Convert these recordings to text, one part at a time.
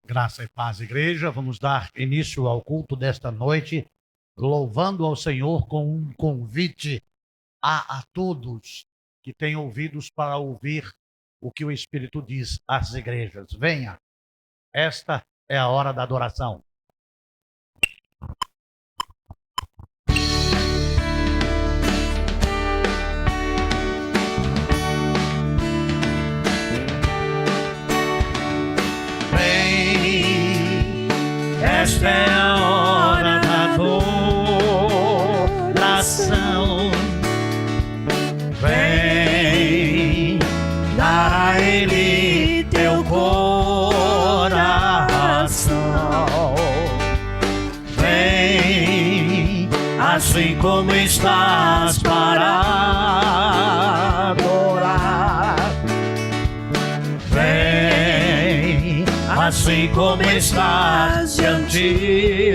Graça e paz, igreja. Vamos dar início ao culto desta noite, louvando ao Senhor com um convite a todos que têm ouvidos para ouvir o que o Espírito diz às igrejas. Venha, esta é a hora da adoração. Esta é a hora da adoração. Vem dar a Ele teu coração. Vem assim como estás para adorar. Vem assim como estás diante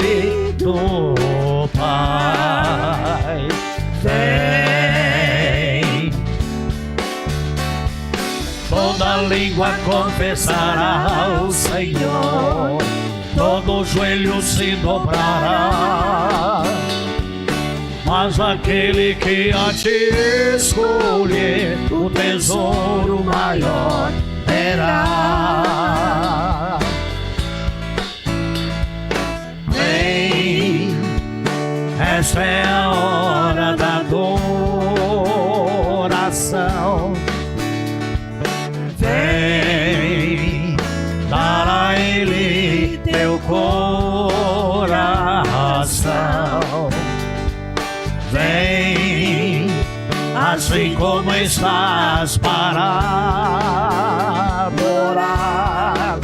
do Pai. Vem, toda língua confessará ao Senhor, todo joelho se dobrará, mas aquele que a ti escolher, o tesouro maior terá. Esta é a hora da adoração. Vem dar a Ele teu coração. Vem assim como estás para adorar.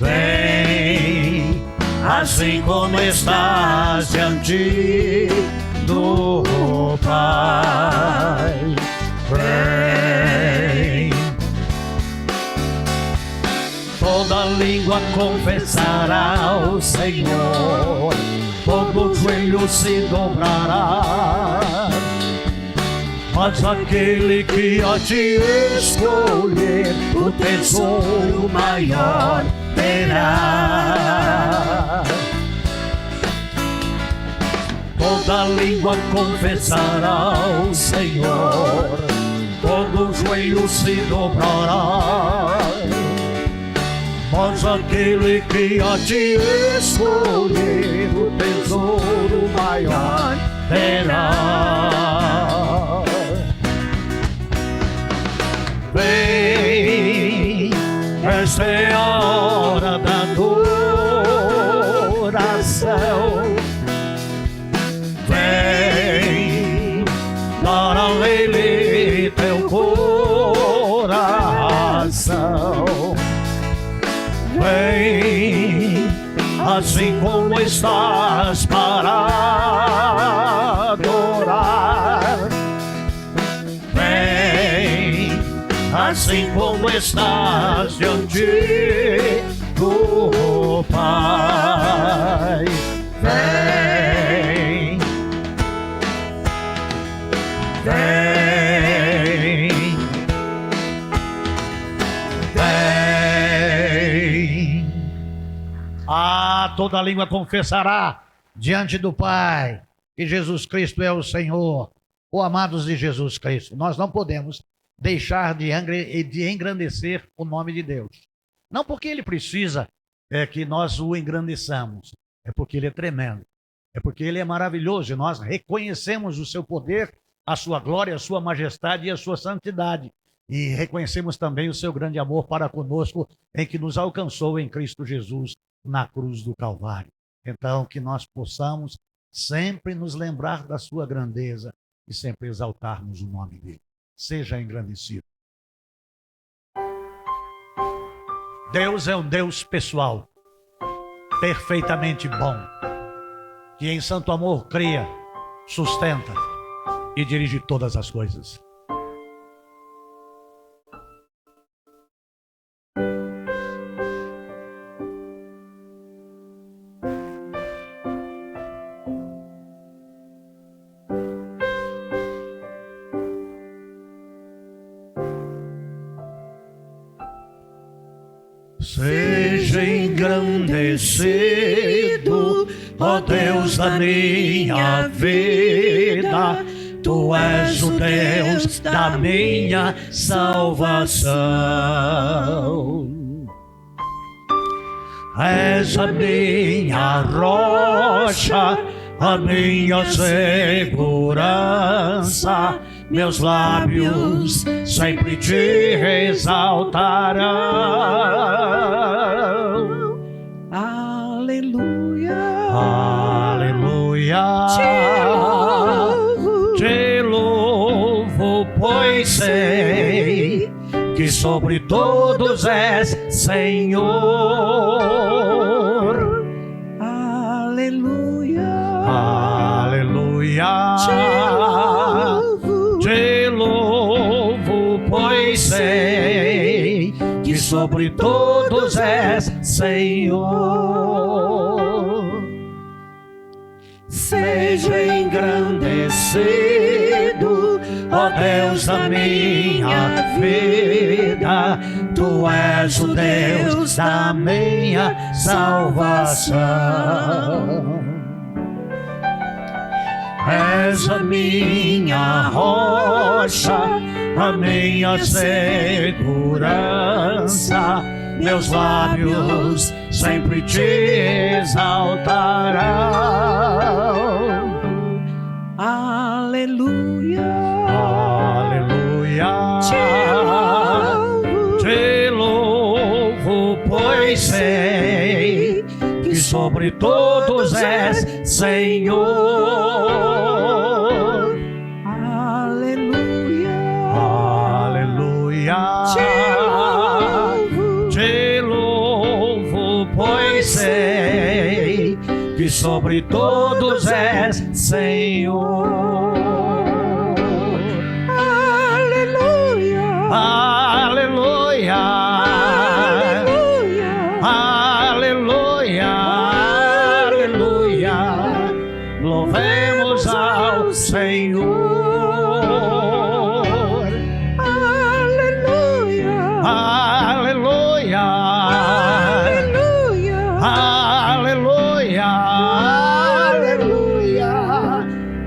Vem assim como estás diante do Pai. Vem, toda língua confessará ao Senhor, todo joelho se dobrará, mas aquele que a ti escolher, o tesouro maior terá. Toda língua confessará ao Senhor, todo joelho se dobrará, mas aquele que a ti escolher, o tesouro maior terá. Vem, esta é a hora da adoração. Vem, dar a Ele teu coração. Vem, assim como estás para adorar. Vem, assim como estás diante do Pai. Vem, vem, vem. Toda língua confessará diante do Pai que Jesus Cristo é o Senhor. Oh, amados de Jesus Cristo, nós não podemos deixar de engrandecer o nome de Deus. Não porque Ele precisa que nós o engrandeçamos, é porque Ele é tremendo, é porque Ele é maravilhoso e nós reconhecemos o seu poder, a sua glória, a sua majestade e a sua santidade. E reconhecemos também o seu grande amor para conosco, em que nos alcançou em Cristo Jesus na cruz do Calvário. Então, que nós possamos sempre nos lembrar da sua grandeza e sempre exaltarmos o nome dele. Seja engrandecido. Deus é um Deus pessoal, perfeitamente bom, que em santo amor cria, sustenta e dirige todas as coisas. Seja engrandecido, ó Deus da minha vida. Tu és o Deus da minha salvação. És a minha rocha, a minha segurança. Meus lábios sempre te exaltarão. Aleluia, Aleluia. Te louvo, pois sei que sobre todos és Senhor. aleluia, Aleluia. Te louvo, pois sei que sobre todos és Senhor. Seja engrandecido, ó Deus da minha vida. Tu és o Deus da minha salvação. És a minha rocha, a minha segurança. Meus lábios sempre te exaltarão. aleluia, Aleluia. Te louvo, pois sei que sobre todos és Senhor. aleluia, Aleluia. Te louvo, pois sei que sobre todos és Senhor. aleluia, Aleluia. Aleluia. Aleluia. Louvemos ao Senhor. aleluia, Aleluia. aleluia, Aleluia. Aleluia.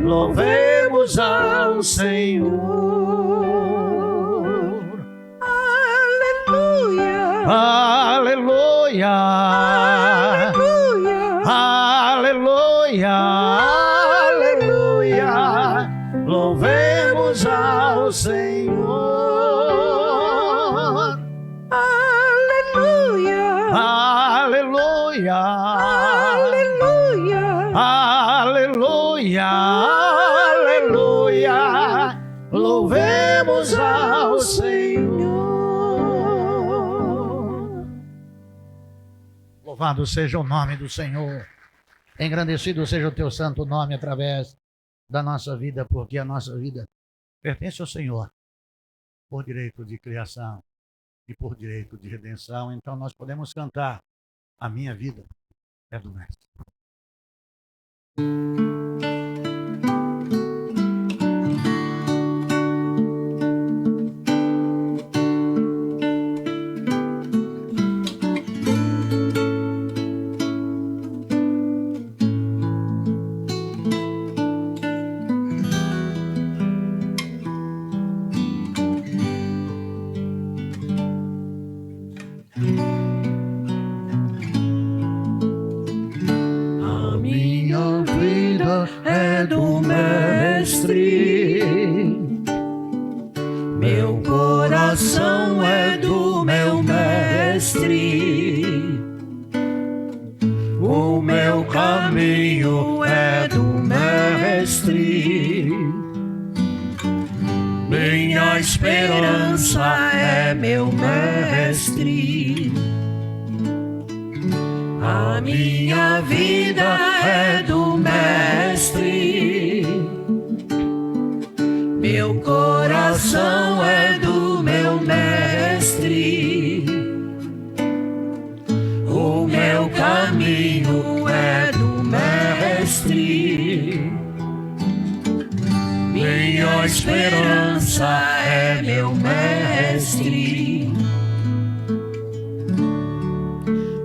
Louvemos ao Senhor. aleluia, Aleluia. Aleluia. Aleluia. Louvemos ao Senhor. aleluia, Aleluia. aleluia, Aleluia. Aleluia. Louvemos ao Senhor. Louvado seja o nome do Senhor. Engrandecido seja o teu santo nome através da nossa vida, porque a nossa vida pertence ao Senhor, por direito de criação e por direito de redenção. Então nós podemos cantar: a minha vida é do Mestre. A minha vida é do Mestre, meu coração é do meu Mestre, o meu caminho é do Mestre, minha esperança é meu Mestre. A minha vida é do Mestre, meu coração é do meu Mestre, o meu caminho é do Mestre, minha esperança é meu Mestre.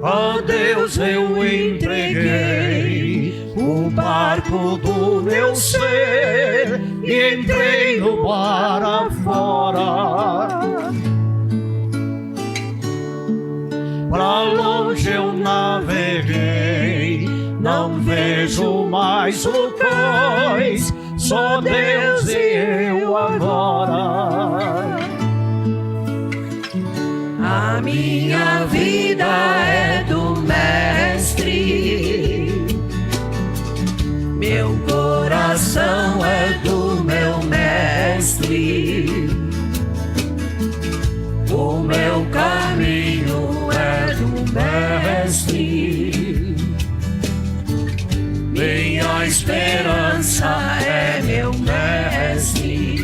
Ó Deus, Deus eu entreguei o barco do meu ser e entrei no mar afora. Pra longe eu naveguei, não vejo mais o cais, só Deus e eu agora. A minha vida é do Mestre, meu coração é do meu Mestre, o meu caminho é do Mestre, minha esperança é meu Mestre.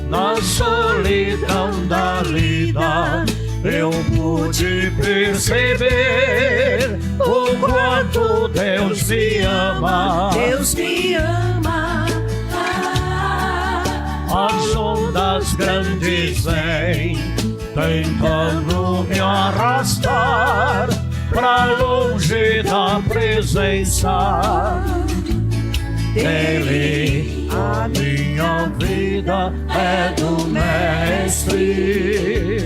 Na solidão da vida eu pude perceber o quanto Deus me ama. Deus me ama. As ondas grandes vêm tentando me arrastar pra longe da presença dele. A minha vida é do Mestre,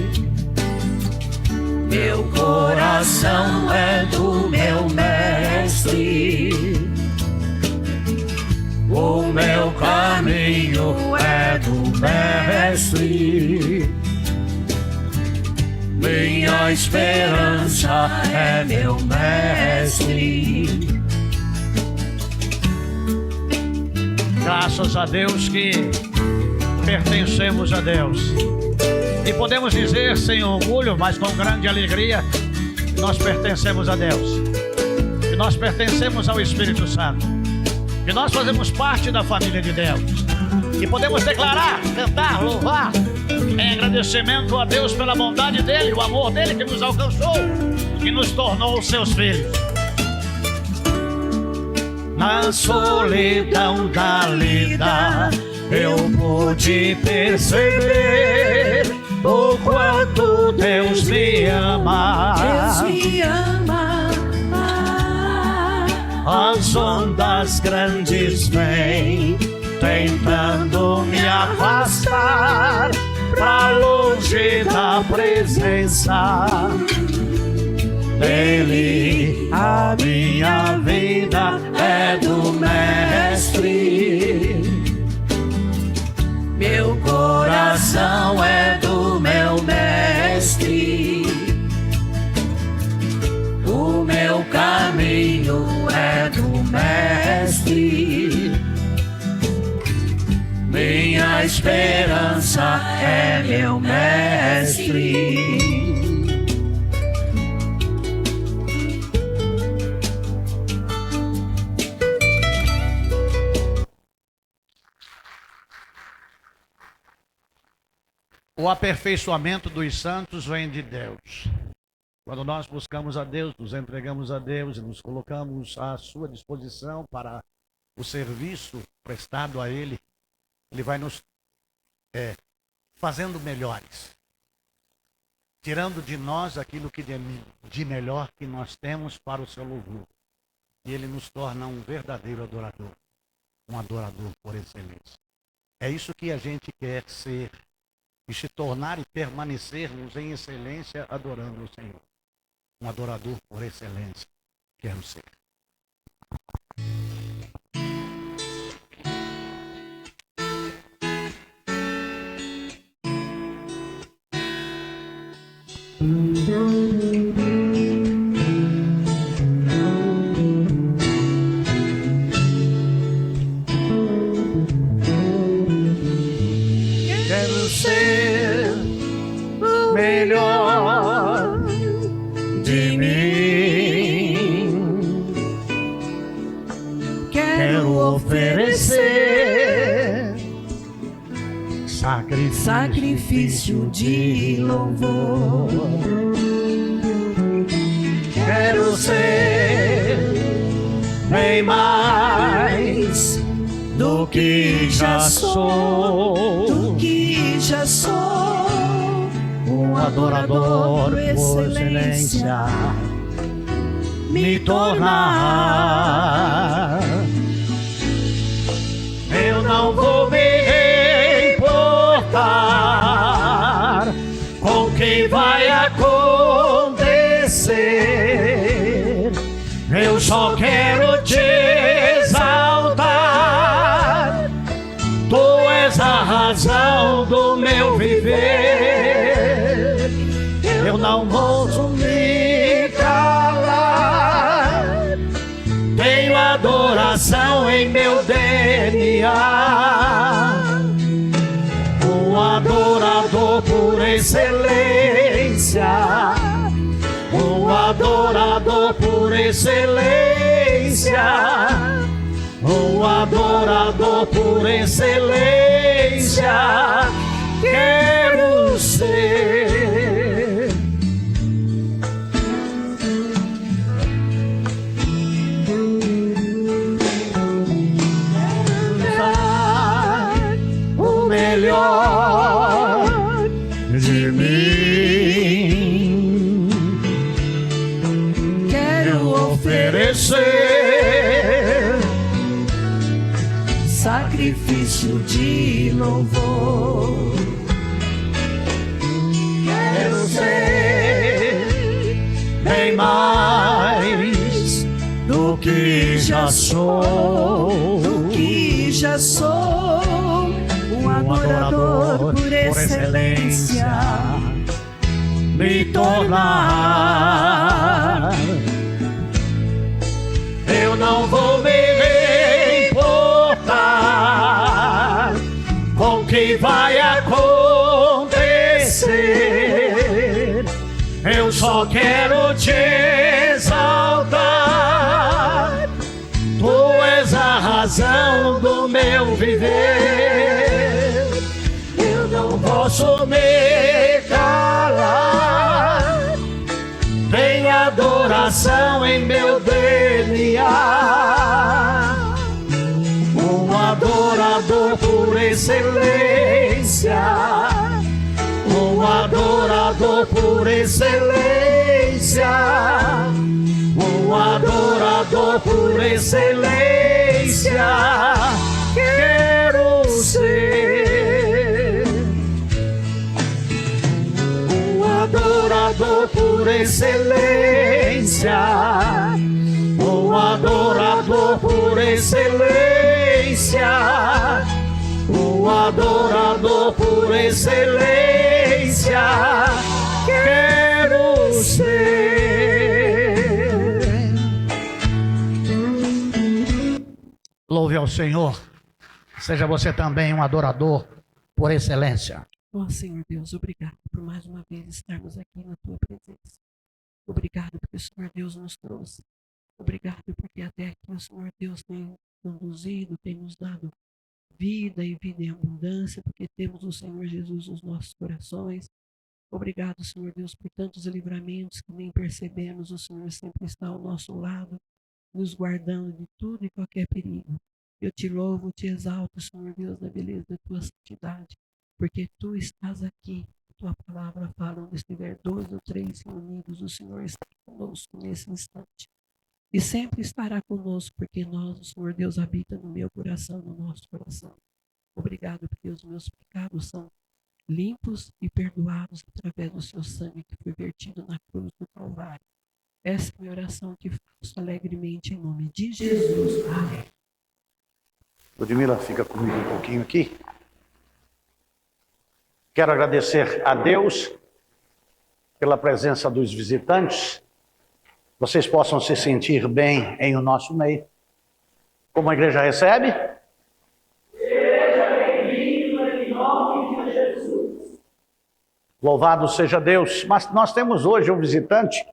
meu coração é do meu Mestre, o meu caminho é do Mestre, minha esperança é meu Mestre. Graças a Deus que pertencemos a Deus. E podemos dizer sem orgulho, mas com grande alegria, que nós pertencemos a Deus. Que nós pertencemos ao Espírito Santo. Que nós fazemos parte da família de Deus. E podemos declarar, cantar, louvar, em agradecimento a Deus pela bondade dEle, o amor dEle que nos alcançou, que nos tornou seus filhos. Na solidão da lida eu pude perceber o quanto Deus me ama. Deus me ama. As ondas grandes vêm tentando me afastar pra longe da presença dele. A minha vida é do Mestre, Meu coração é do meu Mestre, o meu caminho é do Mestre, minha esperança é meu Mestre. O aperfeiçoamento dos santos vem de Deus. Quando nós buscamos a Deus, nos entregamos a Deus e nos colocamos à sua disposição para o serviço prestado a Ele, Ele vai nos fazendo melhores, tirando de nós aquilo que de melhor que nós temos para o seu louvor. E Ele nos torna um verdadeiro adorador, um adorador por excelência. É isso que a gente quer ser, e se tornar e permanecermos em excelência adorando o Senhor. Um adorador por excelência, quero ser. quero ser o melhor de mim. Quero oferecer sacrifício de louvor. Quero ser bem mais do que já sou, Do que já sou, um adorador por excelência me tornar. Eu não vou me importar com o que vai acontecer. Eu só quero te exaltar. Tu és a razão do meu viver. Eu não vou me calar. Tenho adoração em meu DNA. Um adorador por excelência. Um adorador por excelência. Um adorador por excelência. Quero ser. O melhor de mim. Quero oferecer sacrifício de louvor. Quero ser bem mais do que já sou. Do que já sou. Um adorador por excelência me tornar. Eu não vou me importar com o que vai acontecer. Eu só quero te exaltar. Tu és a razão do meu viver. Eu não posso me calar. Tem adoração em meu DNA. Um adorador por excelência. Um adorador por excelência. Um adorador por excelência. Quero ser. Um adorador por excelência. Um adorador por excelência. Um adorador por excelência. Quero ser. Louve ao Senhor. Seja você também um adorador por excelência. Ó Senhor Deus, obrigado por mais uma vez estarmos aqui na Tua presença. Obrigado porque o Senhor Deus nos trouxe. Obrigado porque até aqui o Senhor Deus tem conduzido, tem nos dado vida e vida em abundância, porque temos o Senhor Jesus nos nossos corações. Obrigado, Senhor Deus, por tantos livramentos que nem percebemos. O Senhor sempre está ao nosso lado, nos guardando de tudo e qualquer perigo. Eu te louvo, te exalto, Senhor Deus, na beleza da tua santidade, porque tu estás aqui. Tua palavra fala, onde estiver 2 ou 3 reunidos, o Senhor está conosco nesse instante. E sempre estará conosco, porque nós, o Senhor Deus, habita no meu coração, no nosso coração. Obrigado, porque os meus pecados são limpos e perdoados através do seu sangue que foi vertido na cruz do Calvário. Essa é a minha oração que faço alegremente em nome de Jesus. Amém. Ludmila, fica comigo um pouquinho aqui. Quero agradecer a Deus pela presença dos visitantes. Vocês possam se sentir bem em o nosso meio. Como a igreja recebe? Seja bem-vindo em nome de Jesus. Louvado seja Deus. Mas nós temos hoje um visitante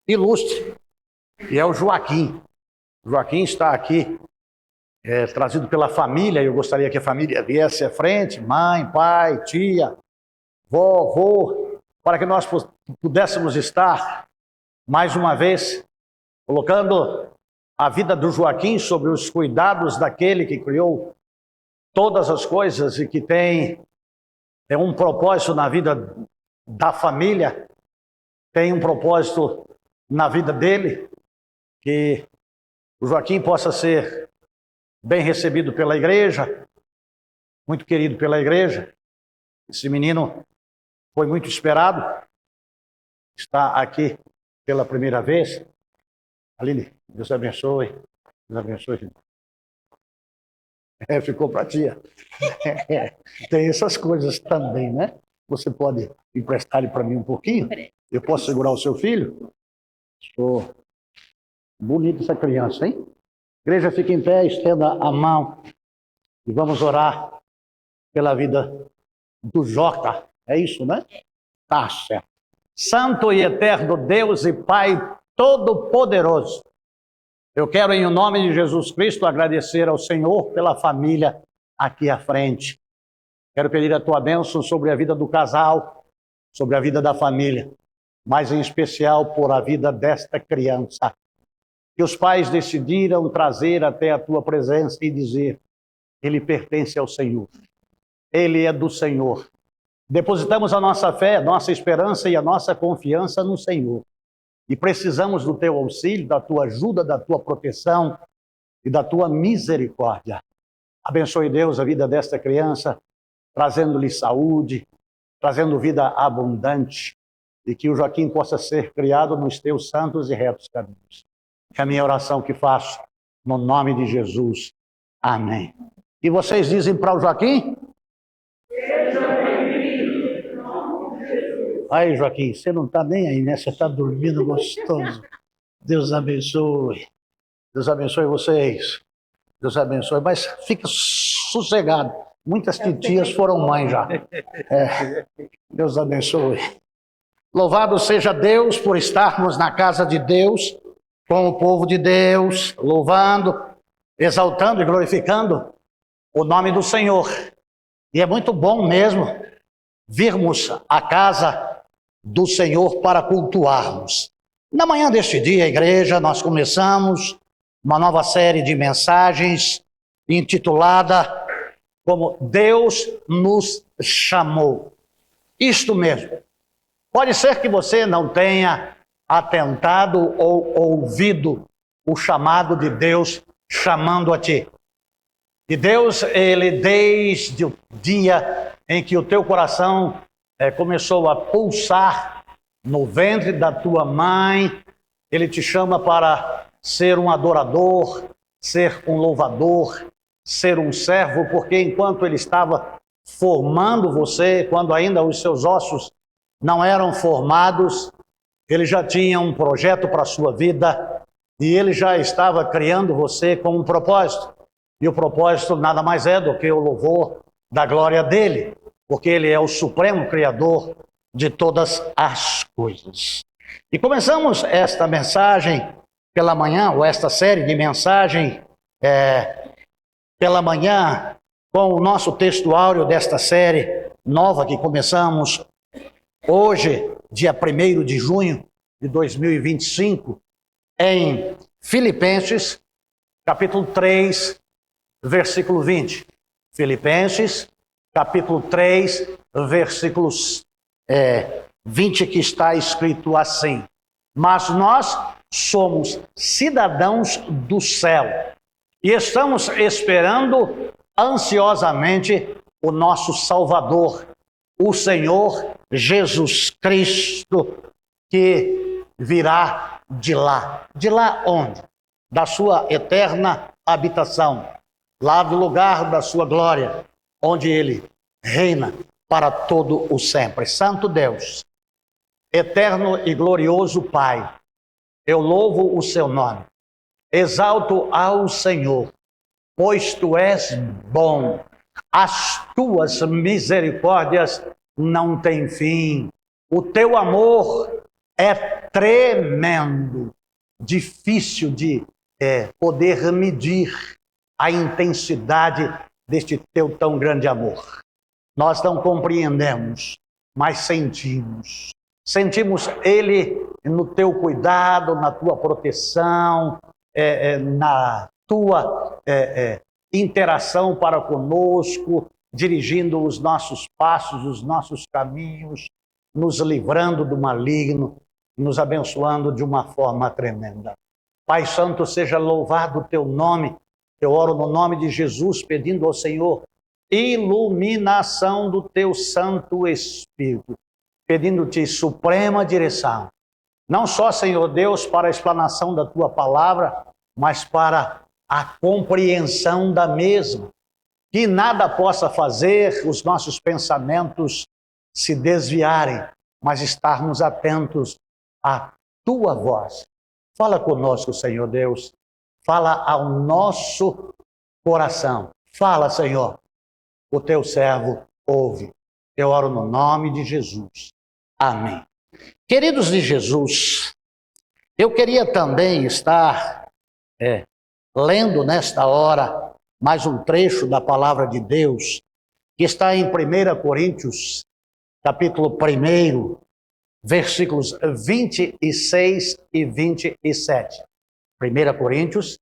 ilustre, e é o Joaquim. O Joaquim está aqui, trazido pela família. Eu gostaria que a família viesse à frente, mãe, pai, tia, vovô, para que nós pudéssemos estar mais uma vez colocando a vida do Joaquim sobre os cuidados daquele que criou todas as coisas e que tem um propósito na vida da família, tem um propósito na vida dele, que o Joaquim possa ser bem recebido pela igreja, muito querido pela igreja. Esse menino foi muito esperado, está aqui pela primeira vez. Aline, Deus abençoe. Deus abençoe. Ficou para tia. Tem essas coisas também, né? Você pode emprestar ele para mim um pouquinho? Eu posso segurar o seu filho? Estou bonita essa criança, hein? Igreja, fica em pé, estenda a mão e vamos orar pela vida do Joca. É isso, né? Tá certo. Santo e eterno Deus e Pai Todo-Poderoso, eu quero, em nome de Jesus Cristo, agradecer ao Senhor pela família aqui à frente. Quero pedir a tua bênção sobre a vida do casal, sobre a vida da família, mas em especial por a vida desta criança, que os pais decidiram trazer até a tua presença e dizer: ele pertence ao Senhor, ele é do Senhor. Depositamos a nossa fé, a nossa esperança e a nossa confiança no Senhor. E precisamos do teu auxílio, da tua ajuda, da tua proteção e da tua misericórdia. Abençoe, Deus, a vida desta criança, trazendo-lhe saúde, trazendo vida abundante, e que o Joaquim possa ser criado nos teus santos e retos caminhos. É a minha oração que faço, no nome de Jesus. Amém. E vocês dizem para o Joaquim? Aí, Joaquim, você não está nem aí, né? Você está dormindo gostoso. Deus abençoe. Deus abençoe vocês. Deus abençoe. Mas fica sossegado. Muitas titias foram mães já. Deus abençoe. Louvado seja Deus por estarmos na casa de Deus, com o povo de Deus, louvando, exaltando e glorificando o nome do Senhor. E é muito bom mesmo virmos à casa do Senhor para cultuarmos. Na manhã deste dia, igreja, nós começamos uma nova série de mensagens intitulada como Deus nos chamou. Isto mesmo. Pode ser que você não tenha atentado ou ouvido o chamado de Deus chamando a ti. E Deus, ele desde o dia em que o teu coração começou a pulsar no ventre da tua mãe, ele te chama para ser um adorador, ser um louvador, ser um servo, porque enquanto ele estava formando você, quando ainda os seus ossos não eram formados, ele já tinha um projeto para a sua vida e ele já estava criando você com um propósito. E o propósito nada mais é do que o louvor da glória dele, porque ele é o supremo criador de todas as coisas. E começamos esta mensagem pela manhã, ou esta série de mensagem pela manhã, com o nosso texto áureo desta série nova que começamos hoje, dia 1º de junho de 2025, em Filipenses, capítulo 3, versículo 20. Filipenses, capítulo 3, versículos 20, que está escrito assim: mas nós somos cidadãos do céu e estamos esperando ansiosamente o nosso Salvador, o Senhor Jesus Cristo, que virá de lá. De lá onde? Da sua eterna habitação, lá do lugar da sua glória, onde ele reina para todo o sempre. Santo Deus, eterno e glorioso Pai, eu louvo o seu nome, exalto ao Senhor, pois tu és bom, as tuas misericórdias não têm fim, o teu amor é tremendo, difícil de poder medir a intensidade deste teu tão grande amor. Nós não compreendemos, mas sentimos. Sentimos ele no teu cuidado, na tua proteção, na tua interação para conosco, dirigindo os nossos passos, os nossos caminhos. nos livrando do maligno, nos abençoando de uma forma tremenda. Pai Santo, seja louvado o teu nome. Eu oro no nome de Jesus, pedindo ao Senhor iluminação do teu Santo Espírito, pedindo-te suprema direção. Não só, Senhor Deus, para a explanação da tua palavra, mas para a compreensão da mesma. Que nada possa fazer os nossos pensamentos se desviarem, mas estarmos atentos à tua voz. Fala conosco, Senhor Deus. Fala ao nosso coração. Fala, Senhor. O teu servo ouve. Eu oro no nome de Jesus. Amém. Queridos de Jesus, eu queria também estar lendo nesta hora mais um trecho da palavra de Deus, que está em 1 Coríntios, capítulo 1, versículos 26 e 27. 1 Coríntios,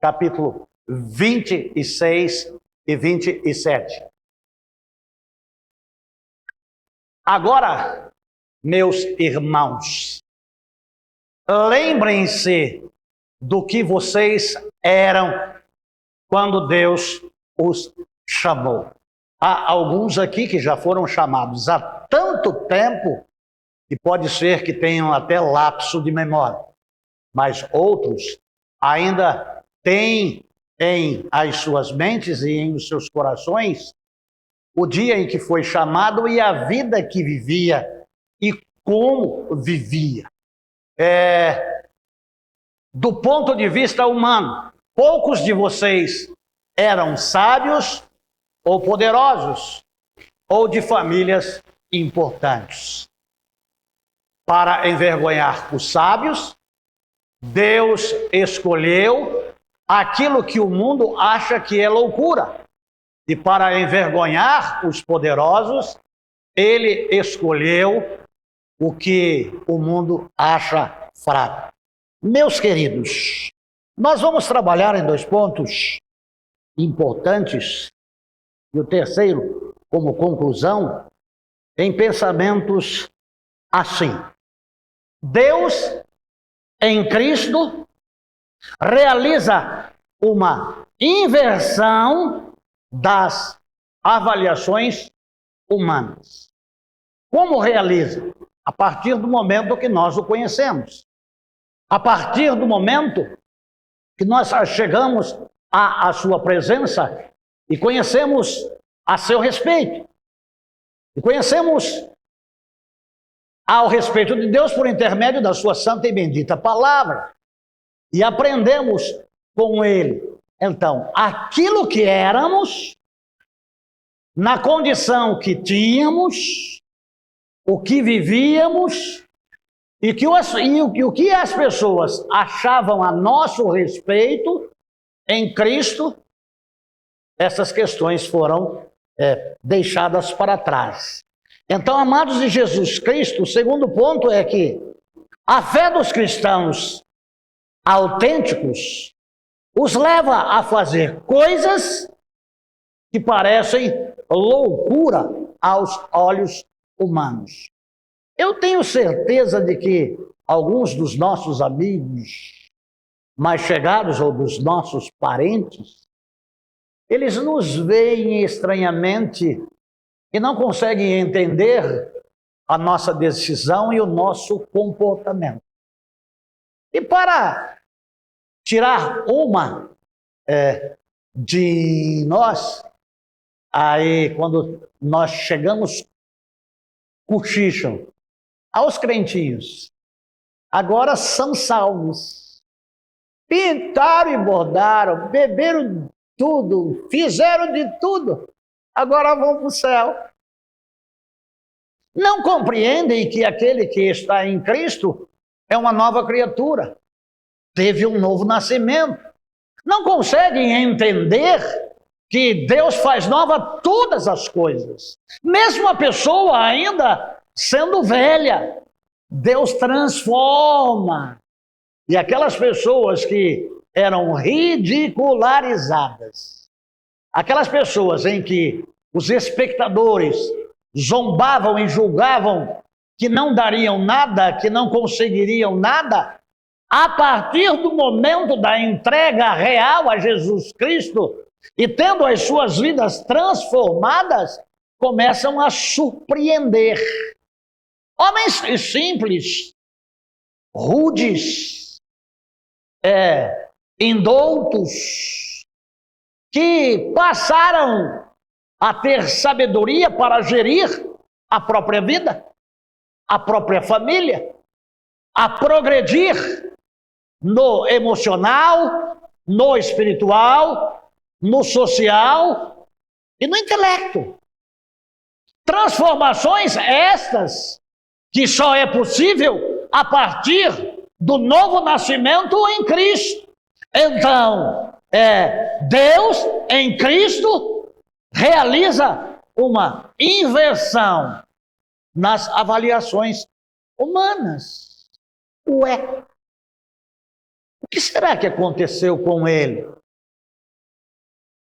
capítulo 26 e 27. Agora, meus irmãos, lembrem-se do que vocês eram quando Deus os chamou. Há alguns aqui que já foram chamados há tanto tempo que pode ser que tenham até lapso de memória, mas outros ainda têm em as suas mentes e em os seus corações o dia em que foi chamado e a vida que vivia e como vivia. Do ponto de vista humano, poucos de vocês eram sábios ou poderosos ou de famílias importantes. Para envergonhar os sábios, Deus escolheu aquilo que o mundo acha que é loucura. E para envergonhar os poderosos, ele escolheu o que o mundo acha fraco. Meus queridos, nós vamos trabalhar em 2 pontos importantes, e o terceiro, como conclusão, em pensamentos assim. Deus, em Cristo, realiza uma inversão das avaliações humanas. Como realiza? A partir do momento que nós o conhecemos. A partir do momento que nós chegamos à sua presença e conhecemos a seu respeito. E conhecemos ao respeito de Deus por intermédio da sua santa e bendita palavra. E aprendemos com ele. Então, aquilo que éramos, na condição que tínhamos, o que vivíamos, e o que as pessoas achavam a nosso respeito em Cristo, essas questões foram deixadas para trás. Então, amados de Jesus Cristo, o segundo ponto é que a fé dos cristãos autênticos os leva a fazer coisas que parecem loucura aos olhos humanos. Eu tenho certeza de que alguns dos nossos amigos mais chegados ou dos nossos parentes, eles nos veem estranhamente e não conseguem entender a nossa decisão e o nosso comportamento. E para tirar uma de nós, aí quando nós chegamos, cochicham aos crentinhos. Agora são salvos. Pintaram e bordaram, beberam tudo, fizeram de tudo. Agora vão para o céu. Não compreendem que aquele que está em Cristo é uma nova criatura. Teve um novo nascimento. Não conseguem entender que Deus faz nova todas as coisas. Mesmo a pessoa ainda sendo velha, Deus transforma. E aquelas pessoas que eram ridicularizadas, aquelas pessoas em que os espectadores zombavam e julgavam que não dariam nada, que não conseguiriam nada, a partir do momento da entrega real a Jesus Cristo e tendo as suas vidas transformadas, começam a surpreender. Homens simples, rudes, indoutos, que passaram a ter sabedoria para gerir a própria vida, a própria família, a progredir no emocional, no espiritual, no social e no intelecto. Transformações estas que só é possível a partir do novo nascimento em Cristo. Então, Deus em Cristo realiza uma inversão nas avaliações humanas. Ué, o que será que aconteceu com ele?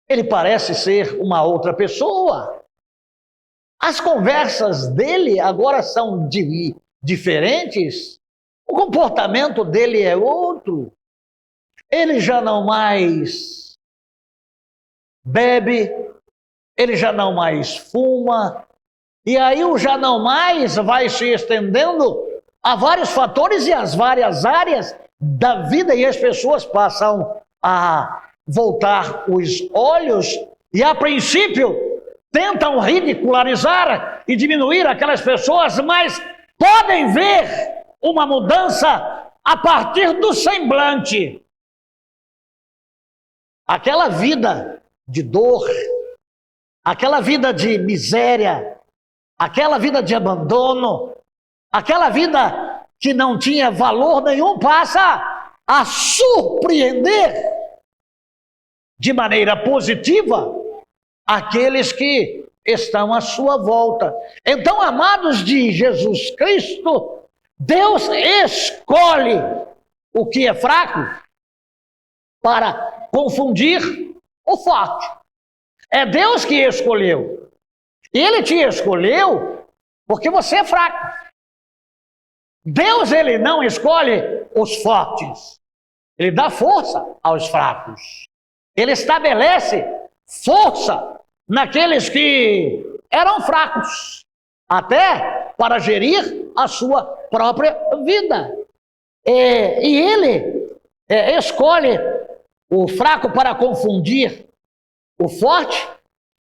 Ele parece ser uma outra pessoa. As conversas dele agora são diferentes. O comportamento dele é outro. Ele já não mais bebe, ele já não mais fuma. E aí o já não mais vai se estendendo a vários fatores e as várias áreas da vida, e as pessoas passam a voltar os olhos e, a princípio, tentam ridicularizar e diminuir aquelas pessoas, mas podem ver uma mudança a partir do semblante. Aquela vida de dor, aquela vida de miséria, aquela vida de abandono, aquela vida que não tinha valor nenhum, passa a surpreender de maneira positiva aqueles que estão à sua volta. Então, amados de Jesus Cristo, Deus escolhe o que é fraco para confundir o forte. É Deus que escolheu. Ele te escolheu porque você é fraco. Deus, ele não escolhe os fortes. Ele dá força aos fracos. Ele estabelece força naqueles que eram fracos, até para gerir a sua própria vida. E ele escolhe o fraco para confundir o forte,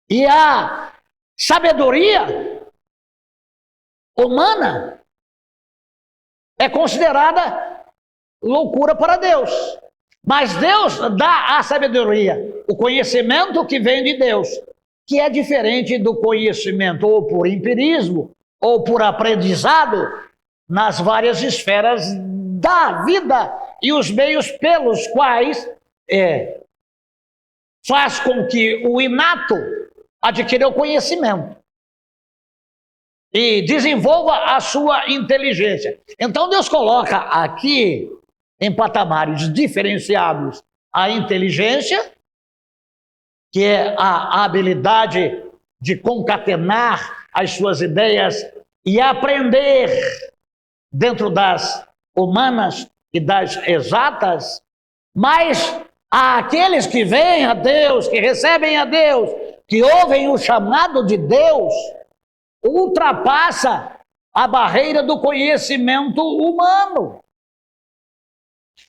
e a sabedoria humana é considerada loucura para Deus. Mas Deus dá a sabedoria, o conhecimento que vem de Deus, que é diferente do conhecimento ou por empirismo, ou por aprendizado nas várias esferas da vida e os meios pelos quais faz com que o inato adquira o conhecimento e desenvolva a sua inteligência. Então Deus coloca aqui em patamares diferenciados a inteligência, que é a habilidade de concatenar as suas ideias e aprender dentro das humanas e das exatas, mas aqueles que vêm a Deus, que recebem a Deus, que ouvem o chamado de Deus, ultrapassa a barreira do conhecimento humano.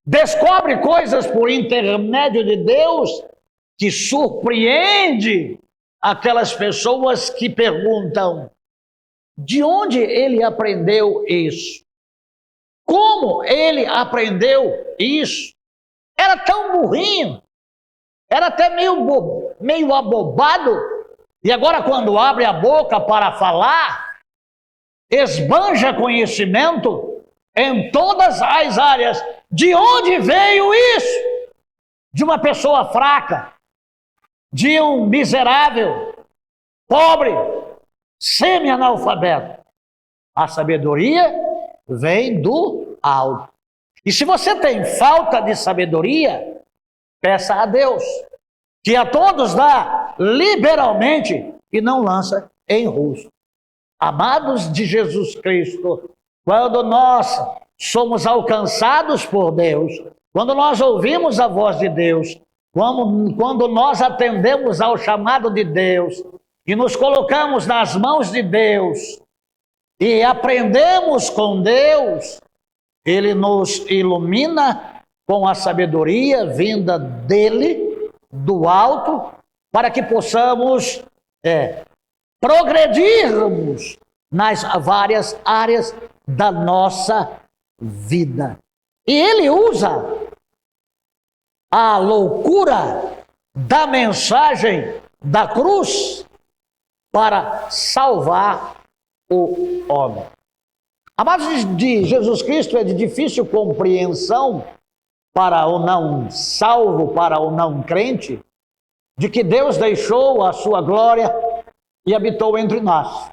Descobre coisas por intermédio de Deus que surpreende aquelas pessoas que perguntam: de onde ele aprendeu isso? Como ele aprendeu isso? Era tão burrinho, era até meio abobado, e agora quando abre a boca para falar, esbanja conhecimento em todas as áreas. De onde veio isso? De uma pessoa fraca, de um miserável, pobre, semi-analfabeto. A sabedoria vem do alto. E se você tem falta de sabedoria, peça a Deus, que a todos dá liberalmente e não lança em rosto. Amados de Jesus Cristo, quando nós somos alcançados por Deus, quando nós ouvimos a voz de Deus, quando nós atendemos ao chamado de Deus e nos colocamos nas mãos de Deus e aprendemos com Deus, Ele nos ilumina com a sabedoria vinda dEle, do alto, para que possamos progredirmos nas várias áreas da nossa vida. E Ele usa a loucura da mensagem da cruz para salvar o homem. Amados de Jesus Cristo, é de difícil compreensão para o não salvo, para o não crente, de que Deus deixou a sua glória e habitou entre nós.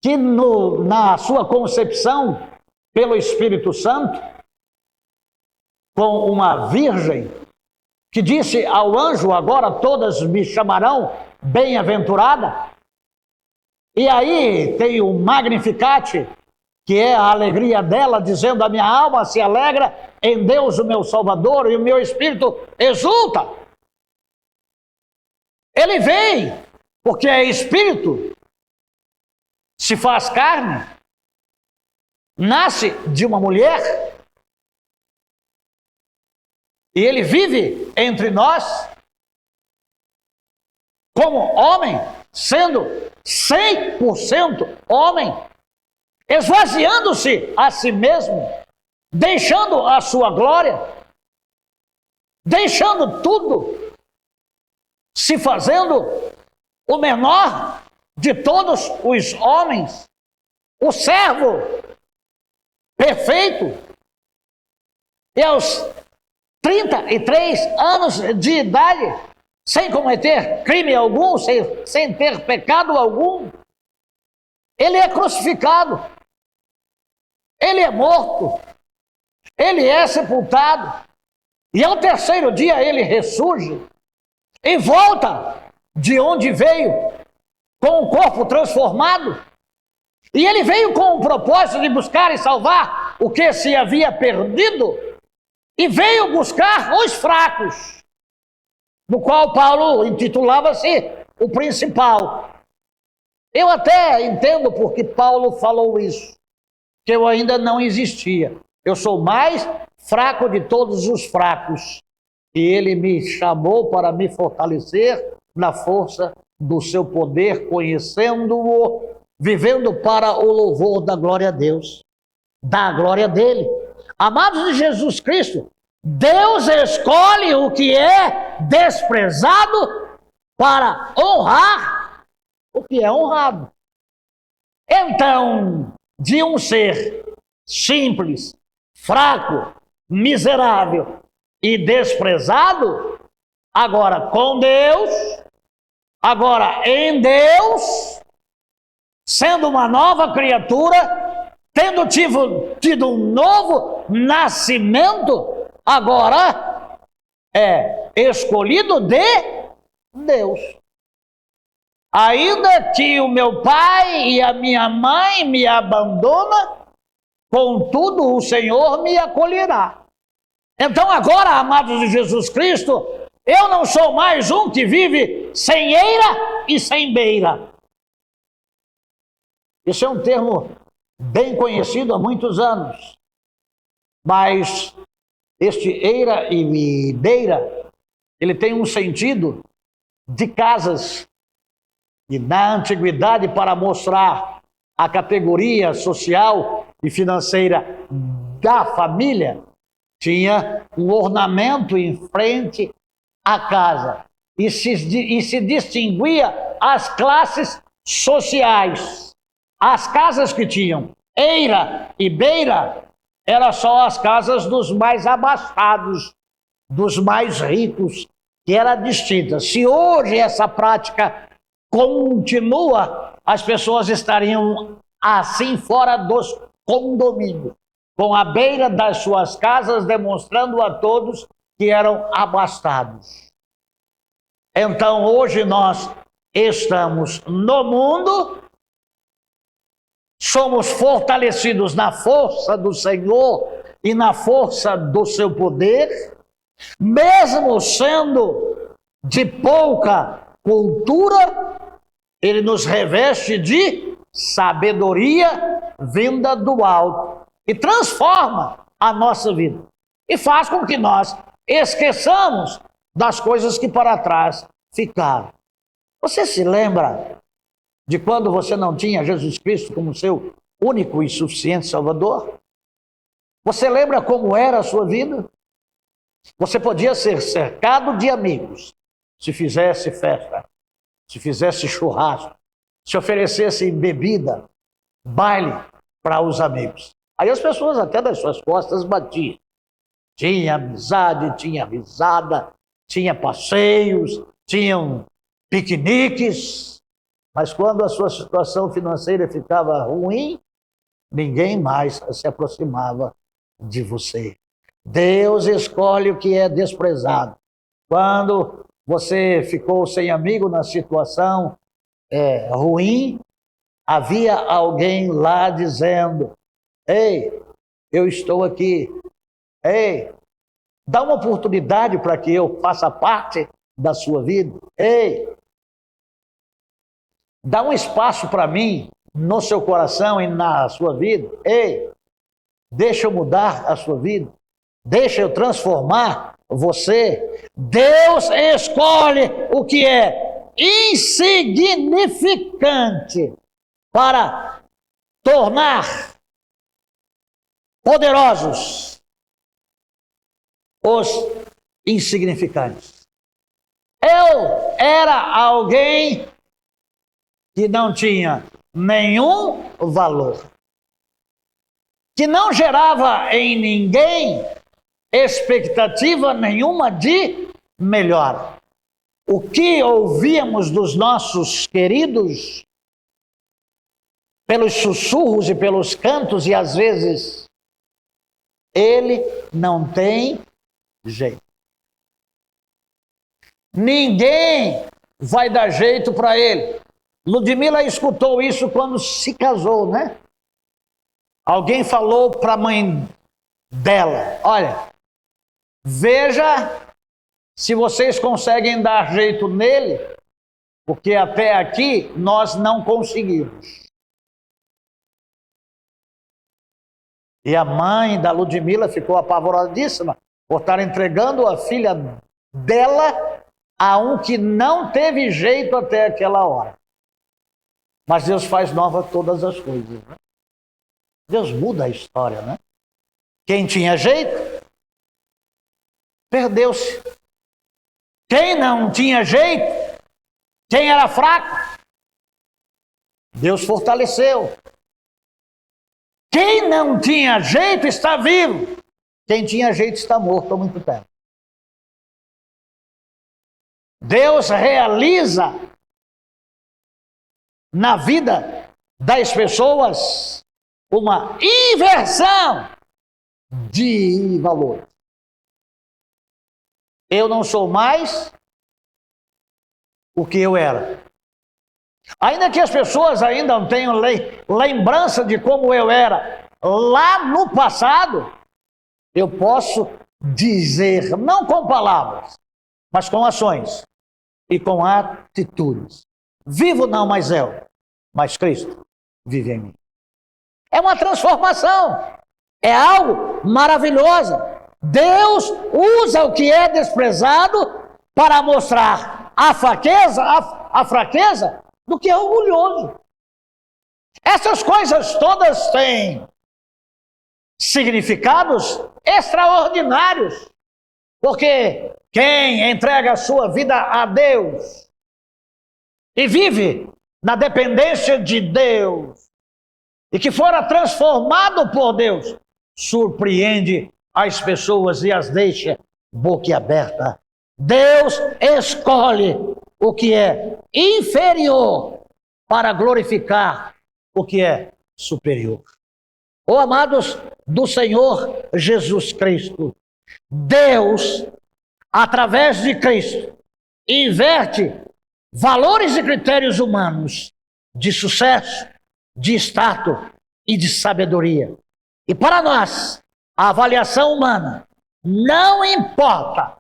Que na sua concepção, pelo Espírito Santo, com uma virgem, que disse ao anjo: agora todas me chamarão bem-aventurada. E aí tem o Magnificat, que é a alegria dela, dizendo: a minha alma se alegra em Deus, o meu Salvador, e o meu espírito exulta. Ele vem, porque é espírito, se faz carne, nasce de uma mulher, e ele vive entre nós como homem, sendo 100% homem, esvaziando-se a si mesmo, deixando a sua glória, deixando tudo, se fazendo o menor de todos os homens, o servo perfeito. E aos 33 anos de idade, sem cometer crime algum, sem ter pecado algum, ele é crucificado, ele é morto, ele é sepultado, e ao terceiro dia ele ressurge e volta de onde veio, com o corpo transformado. E ele veio com o propósito de buscar e salvar o que se havia perdido, e veio buscar os fracos, no qual Paulo intitulava-se o principal. Eu até entendo porque Paulo falou isso, que eu ainda não existia. Eu sou mais fraco de todos os fracos. E ele me chamou para me fortalecer na força do seu poder, conhecendo-o, vivendo para o louvor da glória a Deus, da glória dele. Amados de Jesus Cristo, Deus escolhe o que é desprezado para honrar o que é honrado. Então, de um ser simples, fraco, miserável e desprezado, agora com Deus, agora em Deus, sendo uma nova criatura, tendo tido um novo nascimento, agora é escolhido de Deus. Ainda que o meu pai e a minha mãe me abandonam, contudo o Senhor me acolherá. Então agora, amados de Jesus Cristo, eu não sou mais um que vive sem eira e sem beira. Esse é um termo bem conhecido há muitos anos. Mas este eira e beira, ele tem um sentido de casas. E na antiguidade, para mostrar a categoria social e financeira da família, tinha um ornamento em frente à casa. E se distinguia as classes sociais. As casas que tinham eira e beira eram só as casas dos mais abastados, dos mais ricos, que era distinta. Se hoje essa prática continua, as pessoas estariam assim fora dos condomínios, com a beira das suas casas, demonstrando a todos que eram abastados. Então hoje nós estamos no mundo, somos fortalecidos na força do Senhor e na força do seu poder, mesmo sendo de pouca cultura, ele nos reveste de sabedoria vinda do alto e transforma a nossa vida e faz com que nós esqueçamos das coisas que para trás ficaram. Você se lembra de quando você não tinha Jesus Cristo como seu único e suficiente Salvador? Você lembra como era a sua vida? Você podia ser cercado de amigos se fizesse festa, se fizesse churrasco, se oferecesse bebida, baile para os amigos. Aí as pessoas até das suas costas batiam. Tinha amizade, tinha risada, tinha passeios, tinham piqueniques. Mas quando a sua situação financeira ficava ruim, ninguém mais se aproximava de você. Deus escolhe o que é desprezado. Quando você ficou sem amigo na situação ruim, havia alguém lá dizendo: ei, eu estou aqui. Ei, dá uma oportunidade para que eu faça parte da sua vida. Ei, dá um espaço para mim no seu coração e na sua vida. Ei, deixa eu mudar a sua vida. Deixa eu transformar você. Deus escolhe o que é insignificante para tornar poderosos os insignificantes. Eu era alguém que não tinha nenhum valor, que não gerava em ninguém expectativa nenhuma de melhor. O que ouvíamos dos nossos queridos, pelos sussurros e pelos cantos, e às vezes ele não tem jeito. Ninguém vai dar jeito para ele. Ludmila escutou isso quando se casou, né? Alguém falou para a mãe dela: olha, veja se vocês conseguem dar jeito nele, porque até aqui nós não conseguimos. E a mãe da Ludmila ficou apavoradíssima por estar entregando a filha dela a um que não teve jeito até aquela hora. Mas Deus faz nova todas as coisas, né? Deus muda a história, né? Quem tinha jeito, perdeu-se. Quem não tinha jeito, quem era fraco, Deus fortaleceu. Quem não tinha jeito está vivo. Quem tinha jeito está morto há muito tempo. Deus realiza na vida das pessoas uma inversão de valor. Eu não sou mais o que eu era. Ainda que as pessoas ainda não tenham lembrança de como eu era lá no passado, eu posso dizer, não com palavras, mas com ações e com atitudes. Vivo não mais eu, mas Cristo vive em mim. É uma transformação. É algo maravilhoso. Deus usa o que é desprezado para mostrar a fraqueza do que é orgulhoso. Essas coisas todas têm significados extraordinários, porque quem entrega a sua vida a Deus e vive na dependência de Deus e que fora transformado por Deus, surpreende as pessoas e as deixa boquiaberta. Deus escolhe o que é inferior para glorificar o que é superior. Oh, amados do Senhor Jesus Cristo, Deus, através de Cristo, inverte valores e critérios humanos de sucesso, de status e de sabedoria. E para nós, a avaliação humana não importa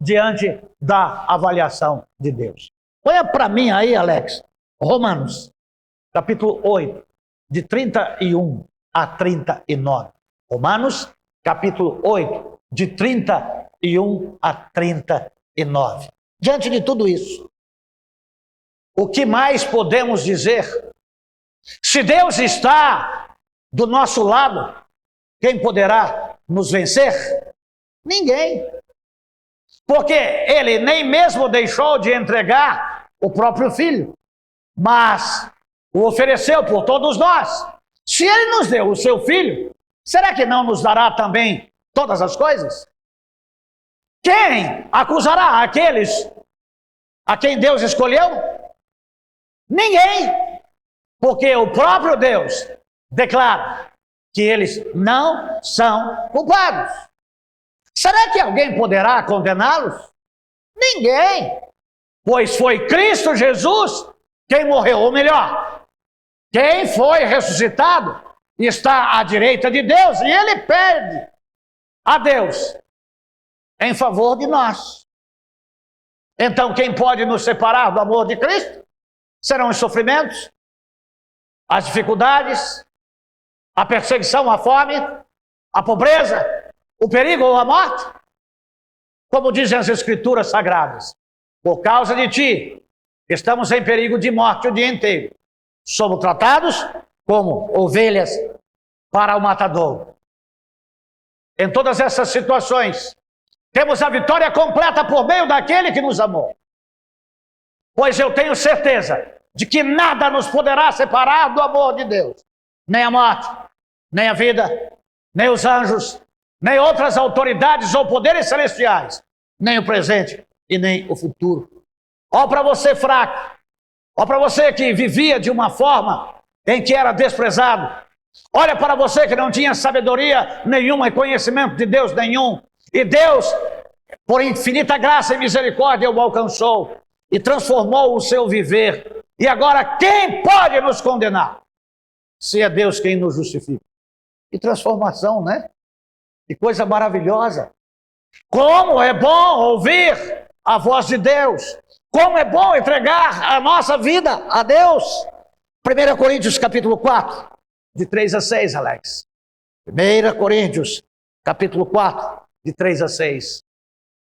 diante da avaliação de Deus. Olha para mim aí, Alex, Romanos, capítulo 8, de 31 a 39. Romanos, capítulo 8, de 31 a 39. Diante de tudo isso, o que mais podemos dizer? Se Deus está do nosso lado, quem poderá nos vencer? Ninguém. Porque ele nem mesmo deixou de entregar o próprio filho, mas o ofereceu por todos nós. Se ele nos deu o seu filho, será que não nos dará também todas as coisas? Quem acusará aqueles a quem Deus escolheu? Ninguém. Porque o próprio Deus declara que eles não são culpados. Será que alguém poderá condená-los? Ninguém. Pois foi Cristo Jesus quem morreu, ou melhor, quem foi ressuscitado está à direita de Deus, e ele pede a Deus em favor de nós. Então, quem pode nos separar do amor de Cristo? Serão os sofrimentos, as dificuldades, a perseguição, a fome, a pobreza, o perigo ou a morte? Como dizem as Escrituras Sagradas, por causa de ti, estamos em perigo de morte o dia inteiro. Somos tratados como ovelhas para o matador. Em todas essas situações, temos a vitória completa por meio daquele que nos amou. Pois eu tenho certeza de que nada nos poderá separar do amor de Deus. Nem a morte, nem a vida, nem os anjos, nem outras autoridades ou poderes celestiais, nem o presente e nem o futuro. Ó para você fraco, ó para você que vivia de uma forma em que era desprezado. Olha para você que não tinha sabedoria nenhuma e conhecimento de Deus nenhum. E Deus, por infinita graça e misericórdia, o alcançou e transformou o seu viver. E agora, quem pode nos condenar? Se é Deus quem nos justifica. Que transformação, né? Que coisa maravilhosa. Como é bom ouvir a voz de Deus. Como é bom entregar a nossa vida a Deus. 1 Coríntios capítulo 4, de 3 a 6, Alex. 1 Coríntios capítulo 4, de 3 a 6.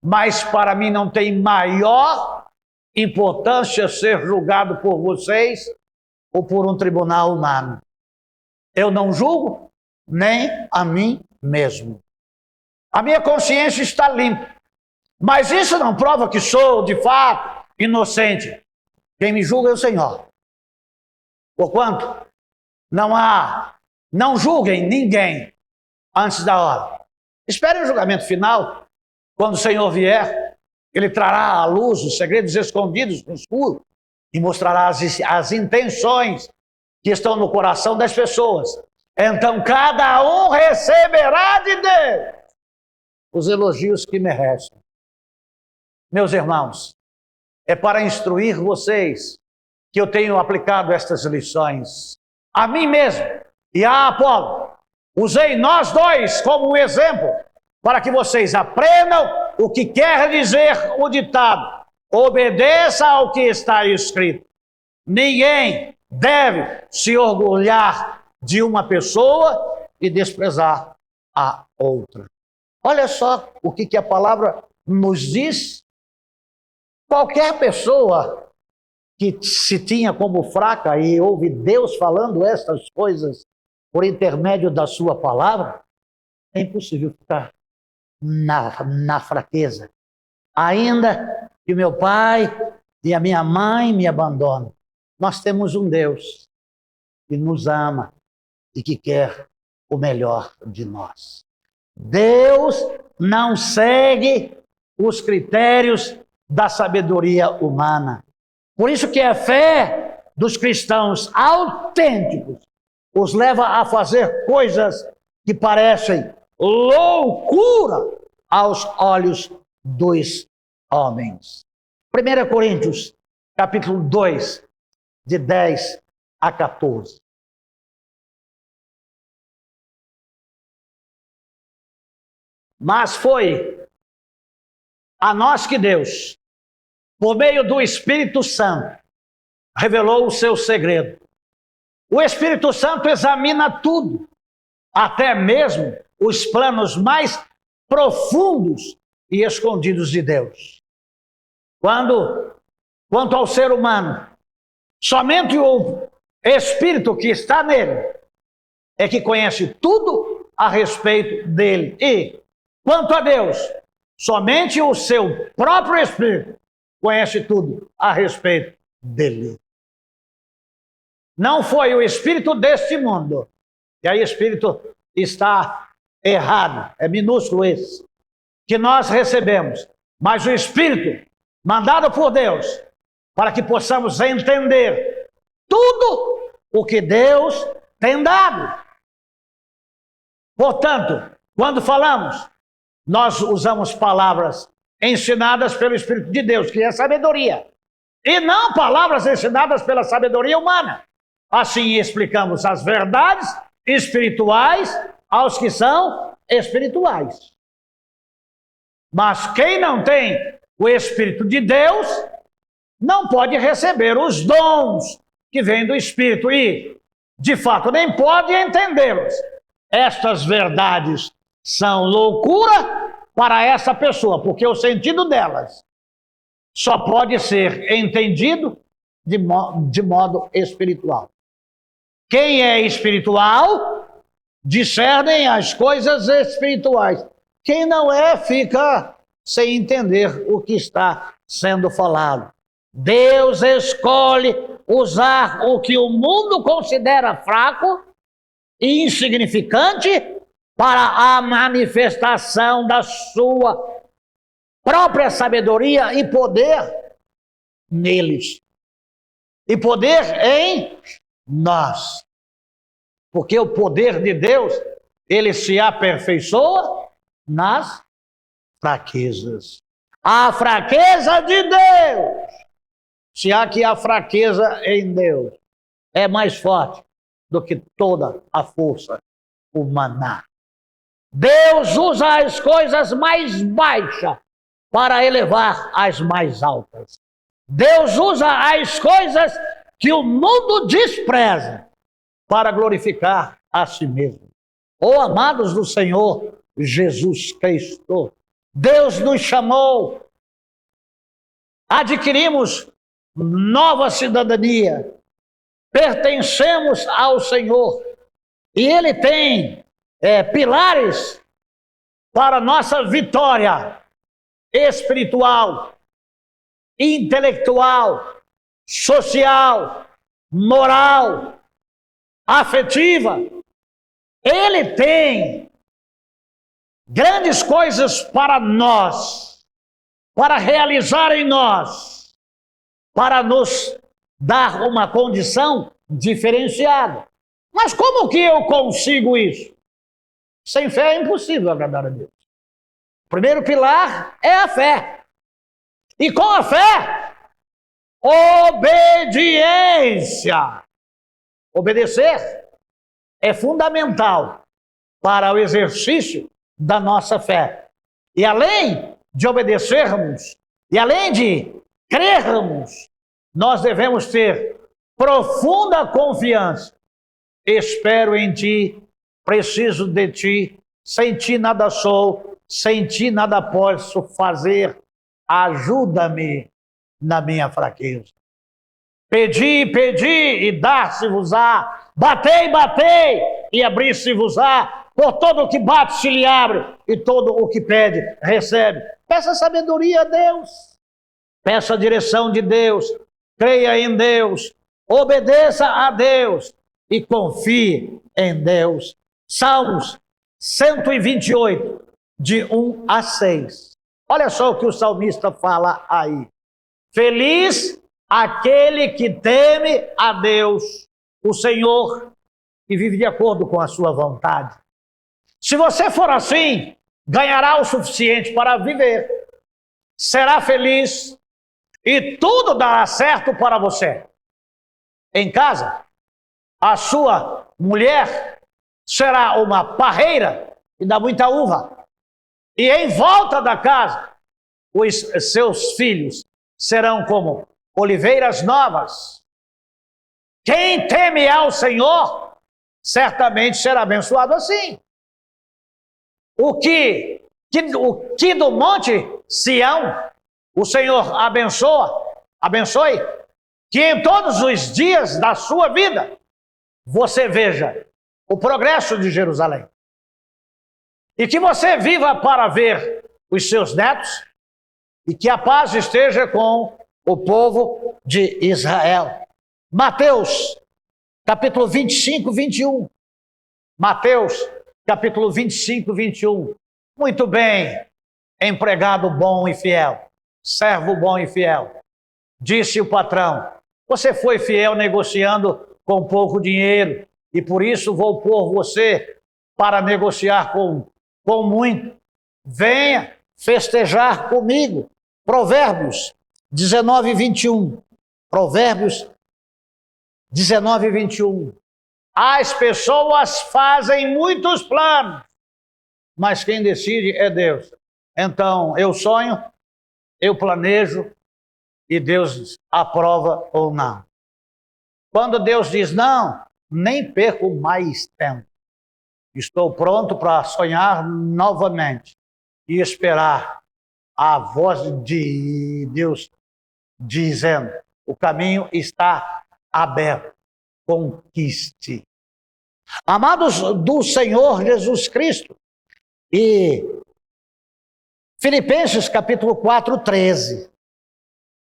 Mas para mim não tem maior importância ser julgado por vocês ou por um tribunal humano. Eu não julgo nem a mim mesmo. A minha consciência está limpa. Mas isso não prova que sou, de fato, inocente. Quem me julga é o Senhor. Porquanto, não julguem ninguém antes da hora. Esperem o julgamento final. Quando o Senhor vier, Ele trará à luz os segredos escondidos no escuro e mostrará as intenções que estão no coração das pessoas. Então cada um receberá de Deus os elogios que merecem. Meus irmãos, é para instruir vocês que eu tenho aplicado estas lições. A mim mesmo e a Apolo, usei nós dois como um exemplo para que vocês aprendam o que quer dizer o ditado: obedeça ao que está escrito. Ninguém deve se orgulhar de uma pessoa e desprezar a outra. Olha só o que a palavra nos diz. Qualquer pessoa que se tinha como fraca e ouve Deus falando estas coisas por intermédio da sua palavra, é impossível ficar na fraqueza. Ainda que meu pai e a minha mãe me abandonem, nós temos um Deus que nos ama e que quer o melhor de nós. Deus não segue os critérios da sabedoria humana. Por isso que a fé dos cristãos autênticos os leva a fazer coisas que parecem loucura aos olhos dos homens. 1 Coríntios, capítulo 2, de 10 a 14. Mas foi a nós que Deus, por meio do Espírito Santo, revelou o seu segredo. O Espírito Santo examina tudo, até mesmo os planos mais profundos e escondidos de Deus. Quanto ao ser humano, somente o Espírito que está nele é que conhece tudo a respeito dele. E, quanto a Deus, somente o seu próprio Espírito conhece tudo a respeito dele. Não foi o Espírito deste mundo. E aí, Espírito está errado, é minúsculo esse, que nós recebemos. Mas o Espírito, mandado por Deus, para que possamos entender tudo o que Deus tem dado. Portanto, quando falamos, nós usamos palavras ensinadas pelo Espírito de Deus, que é sabedoria, e não palavras ensinadas pela sabedoria humana. Assim explicamos as verdades espirituais aos que são espirituais. Mas quem não tem o Espírito de Deus não pode receber os dons que vêm do Espírito e, de fato, nem pode entendê-los. Estas verdades são loucura para essa pessoa, porque o sentido delas só pode ser entendido de modo espiritual. Quem é espiritual discernem as coisas espirituais. Quem não é, fica sem entender o que está sendo falado. Deus escolhe usar o que o mundo considera fraco e insignificante para a manifestação da sua própria sabedoria e poder neles. E poder em nós. Porque o poder de Deus, ele se aperfeiçoa nas fraquezas. A fraqueza de Deus, se há que a fraqueza em Deus é mais forte do que toda a força humana. Deus usa as coisas mais baixas para elevar as mais altas. Deus usa as coisas que o mundo despreza para glorificar a si mesmo. Oh, amados do Senhor Jesus Cristo, Deus nos chamou, adquirimos nova cidadania, pertencemos ao Senhor e Ele tem pilares para nossa vitória espiritual, intelectual, social, moral, afetiva. Ele tem grandes coisas para nós, para realizar em nós, para nos dar uma condição diferenciada. Mas como que eu consigo isso? Sem fé é impossível agradar a Deus. O primeiro pilar é a fé. E com a fé, obediência. Obedecer é fundamental para o exercício da nossa fé. E além de obedecermos, e além de crermos, nós devemos ter profunda confiança. Espero em ti, preciso de ti, sem ti nada sou, sem ti nada posso fazer. Ajuda-me na minha fraqueza. Pedi, pedi e dar-se-vos-á. Batei, batei e abrir-se-vos-á. Por todo o que bate se lhe abre e todo o que pede recebe. Peça sabedoria a Deus. Peça a direção de Deus. Creia em Deus. Obedeça a Deus e confie em Deus. Salmos 128, de 1 a 6. Olha só o que o salmista fala aí. Feliz aquele que teme a Deus, o Senhor, e vive de acordo com a sua vontade. Se você for assim, ganhará o suficiente para viver, será feliz e tudo dará certo para você. Em casa, a sua mulher será uma parreira e dá muita uva. E em volta da casa, os seus filhos serão como oliveiras novas. Quem teme ao Senhor, certamente será abençoado assim. O que do monte Sião, o Senhor abençoe, que em todos os dias da sua vida, você veja o progresso de Jerusalém. E que você viva para ver os seus netos, e que a paz esteja com o povo de Israel. Mateus, capítulo 25, 21. Mateus, capítulo 25, 21. Muito bem, empregado bom e fiel, servo bom e fiel. Disse o patrão: você foi fiel negociando com pouco dinheiro, e por isso vou pôr você para negociar com muito. Venha festejar comigo. Provérbios 19, 21. Provérbios 19, 21. As pessoas fazem muitos planos, mas quem decide é Deus. Então, eu sonho, eu planejo, e Deus aprova ou não. Quando Deus diz não, nem perco mais tempo. Estou pronto para sonhar novamente e esperar a voz de Deus dizendo: o caminho está aberto, conquiste. Amados do Senhor Jesus Cristo, e Filipenses capítulo 4, 13.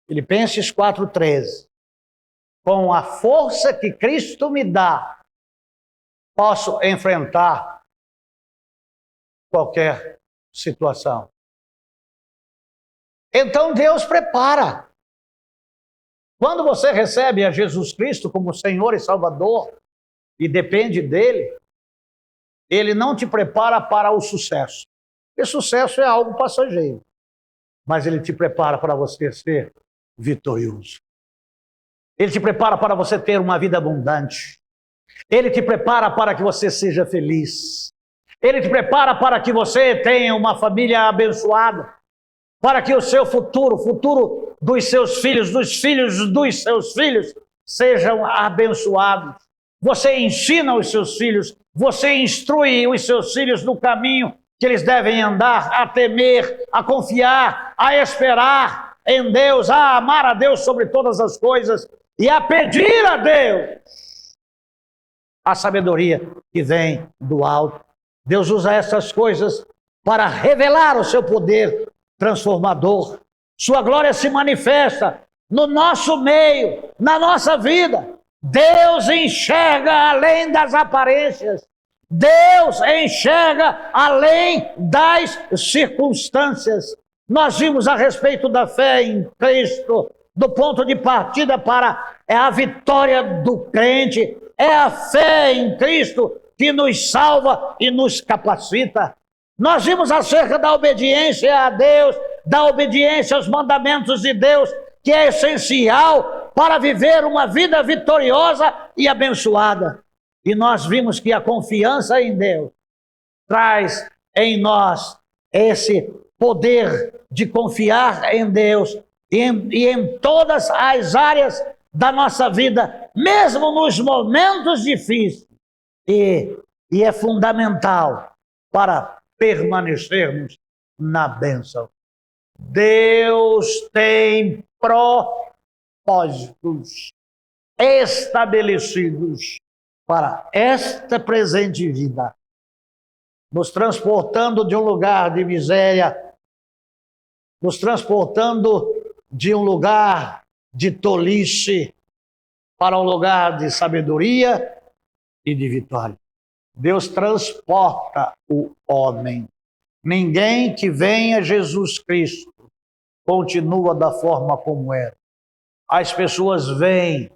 Filipenses 4, 13. Com a força que Cristo me dá, posso enfrentar qualquer situação. Então Deus prepara. Quando você recebe a Jesus Cristo como Senhor e Salvador e depende dele, ele não te prepara para o sucesso. Porque sucesso é algo passageiro. Mas ele te prepara para você ser vitorioso. Ele te prepara para você ter uma vida abundante. Ele te prepara para que você seja feliz. Ele te prepara para que você tenha uma família abençoada. Para que o seu futuro, o futuro dos seus filhos, dos filhos dos seus filhos, sejam abençoados. Você ensina os seus filhos, você instrui os seus filhos no caminho que eles devem andar, a temer, a confiar, a esperar em Deus, a amar a Deus sobre todas as coisas e a pedir a Deus a sabedoria que vem do alto. Deus usa essas coisas para revelar o seu poder transformador. Sua glória se manifesta no nosso meio, na nossa vida. Deus enxerga além das aparências. Deus enxerga além das circunstâncias. Nós vimos a respeito da fé em Cristo, do ponto de partida para a vitória do crente. É a fé em Cristo que nos salva e nos capacita. Nós vimos acerca da obediência a Deus, da obediência aos mandamentos de Deus, que é essencial para viver uma vida vitoriosa e abençoada. E nós vimos que a confiança em Deus traz em nós esse poder de confiar em Deus e em todas as áreas da nossa vida, mesmo nos momentos difíceis. E é fundamental para permanecermos na bênção. Deus tem propósitos estabelecidos para esta presente vida, nos transportando de um lugar de miséria, nos transportando de um lugar de tolice para um lugar de sabedoria e de vitória. Deus transporta o homem. Ninguém que vem a Jesus Cristo continua da forma como era. As pessoas veem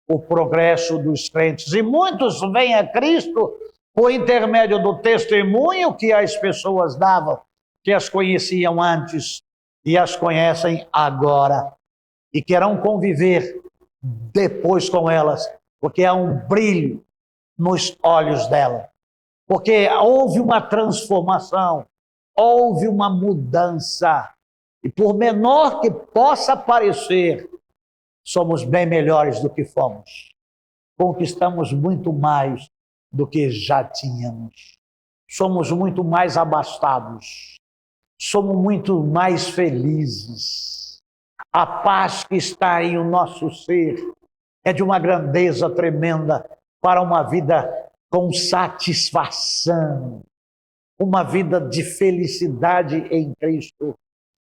o progresso dos crentes, e muitos vêm a Cristo por intermédio do testemunho que as pessoas davam, que as conheciam antes e as conhecem agora, e querão conviver depois com elas, porque há um brilho nos olhos dela, porque houve uma transformação, houve uma mudança. E por menor que possa parecer, somos bem melhores do que fomos. Conquistamos muito mais do que já tínhamos. Somos muito mais abastados. Somos muito mais felizes. A paz que está em o nosso ser é de uma grandeza tremenda para uma vida com satisfação, uma vida de felicidade em Cristo,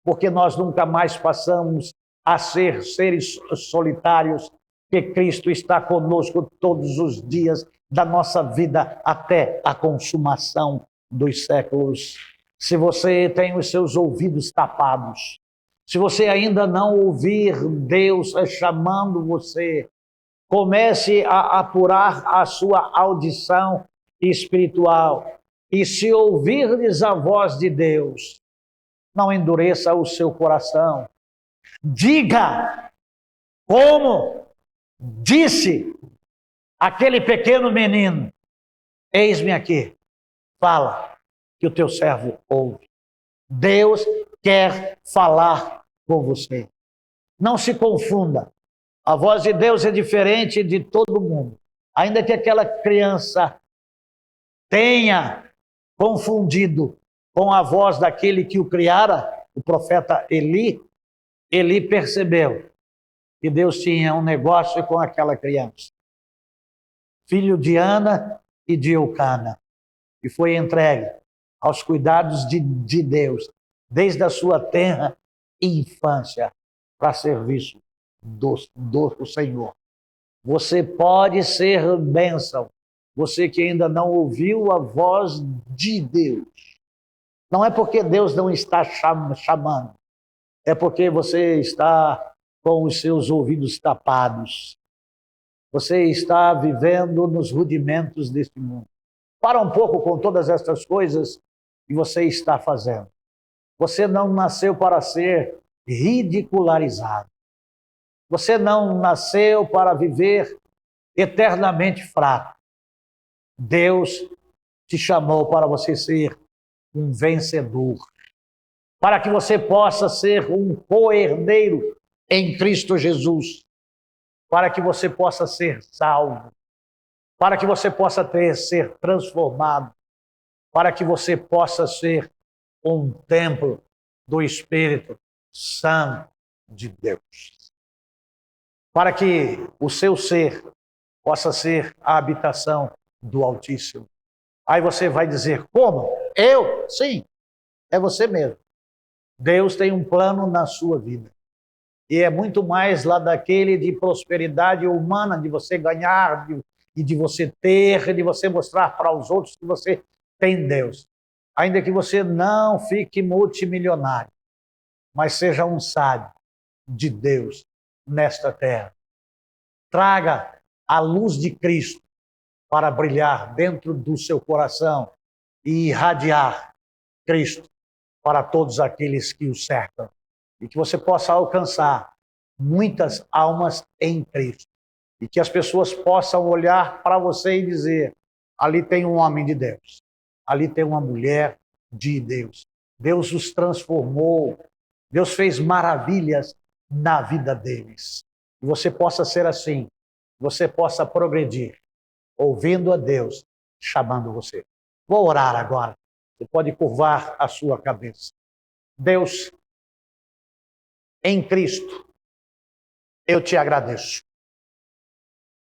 porque nós nunca mais passamos a ser seres solitários, que Cristo está conosco todos os dias da nossa vida até a consumação dos séculos. Se você tem os seus ouvidos tapados, se você ainda não ouvir Deus chamando você, comece a apurar a sua audição espiritual. E se ouvirdes a voz de Deus, não endureça o seu coração. Diga como disse aquele pequeno menino: eis-me aqui, fala, que o teu servo ouve. Deus quer falar com você. Não se confunda. A voz de Deus é diferente de todo mundo. Ainda que aquela criança tenha confundido com a voz daquele que o criara, o profeta Eli, Eli percebeu que Deus tinha um negócio com aquela criança. Filho de Ana e de Eucana, que foi entregue aos cuidados de Deus, desde a sua tenra infância, para serviço do Senhor. Você pode ser bênção, você que ainda não ouviu a voz de Deus. Não é porque Deus não está chamando, é porque você está com os seus ouvidos tapados. Você está vivendo nos rudimentos deste mundo. Para um pouco com todas essas coisas que você está fazendo. Você não nasceu para ser ridicularizado. Você não nasceu para viver eternamente fraco. Deus te chamou para você ser um vencedor, para que você possa ser um co-herdeiro em Cristo Jesus, para que você possa ser salvo, para que você possa ser transformado, para que você possa ser um templo do Espírito Santo de Deus, para que o seu ser possa ser a habitação do Altíssimo. Aí você vai dizer: como? Eu? Sim, é você mesmo. Deus tem um plano na sua vida. E é muito mais lá daquele de prosperidade humana, de você ganhar, e de você ter, de você mostrar para os outros que você tem Deus. Ainda que você não fique multimilionário, mas seja um sábio de Deus nesta terra. Traga a luz de Cristo para brilhar dentro do seu coração e irradiar Cristo para todos aqueles que o cercam. E que você possa alcançar muitas almas em Cristo. E que as pessoas possam olhar para você e dizer: ali tem um homem de Deus. Ali tem uma mulher de Deus. Deus os transformou. Deus fez maravilhas na vida deles. E você possa ser assim. Você possa progredir, ouvindo a Deus, chamando você. Vou orar agora. Você pode curvar a sua cabeça. Deus, em Cristo, eu te agradeço.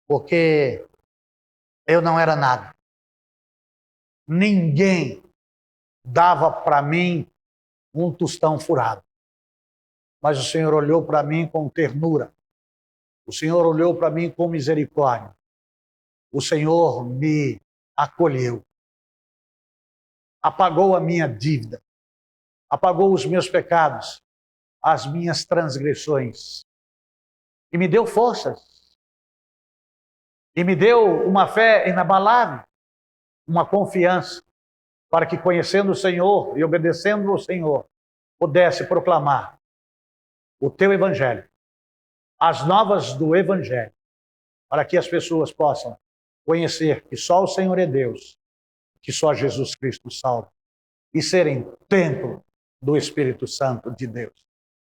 Porque eu não era nada. Ninguém dava para mim um tostão furado. Mas o Senhor olhou para mim com ternura. O Senhor olhou para mim com misericórdia. O Senhor me acolheu. Apagou a minha dívida. Apagou os meus pecados, as minhas transgressões. E me deu forças. E me deu uma fé inabalável, uma confiança, para que, conhecendo o Senhor e obedecendo ao Senhor, pudesse proclamar o teu Evangelho, as novas do Evangelho, para que as pessoas possam conhecer que só o Senhor é Deus, que só Jesus Cristo salva. e serem templo do Espírito Santo de Deus.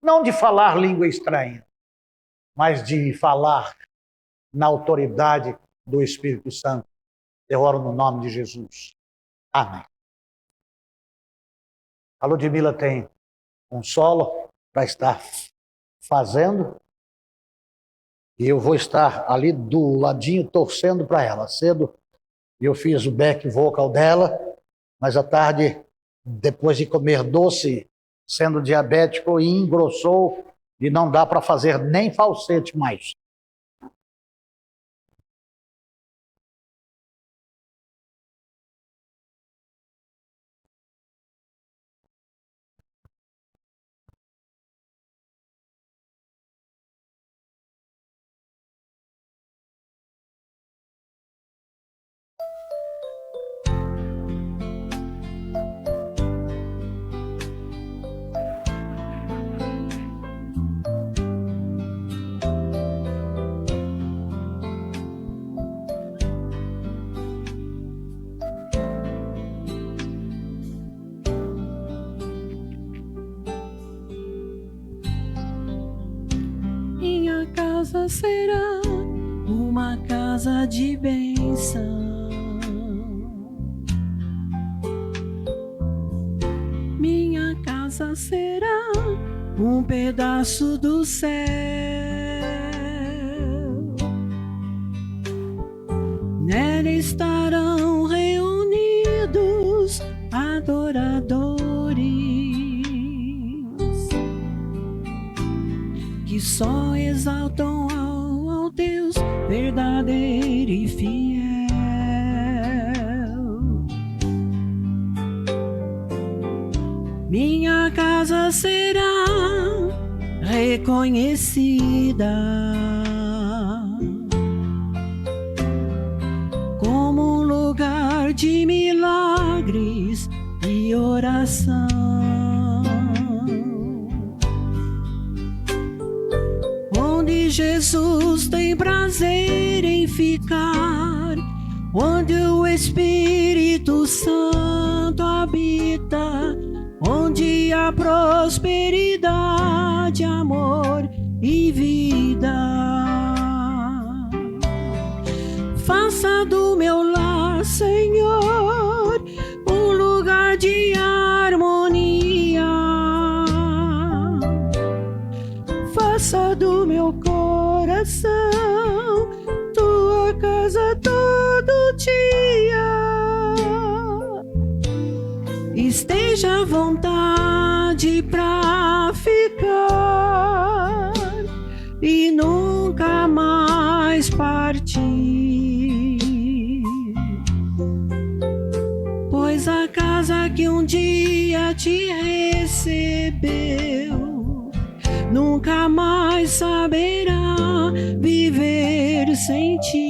Não de falar língua estranha, mas de falar na autoridade do Espírito Santo. Eu oro no nome de Jesus. Amém. A Ludmila tem um solo para estar fazendo. E eu vou estar ali do ladinho torcendo para ela. Cedo eu fiz o back vocal dela, mas à tarde, depois de comer doce, sendo diabético, engrossou e não dá para fazer nem falsete mais. Minha casa será uma casa de bênção. Minha casa será um pedaço do céu. Nela estarão reunidos adoradores que só exaltam ao Deus verdadeiro e fiel. Minha casa será reconhecida como um lugar de milagres e oração, onde Jesus tem prazer em ficar, onde o Espírito Santo habita, onde há prosperidade, amor e vida. Faça do meu lar, Senhor, um lugar de harmonia. Faça do meu coração tua casa todo dia. Esteja à vontade pra ficar e nunca mais partir, pois a casa que um dia te recebeu nunca mais saberá viver sem ti.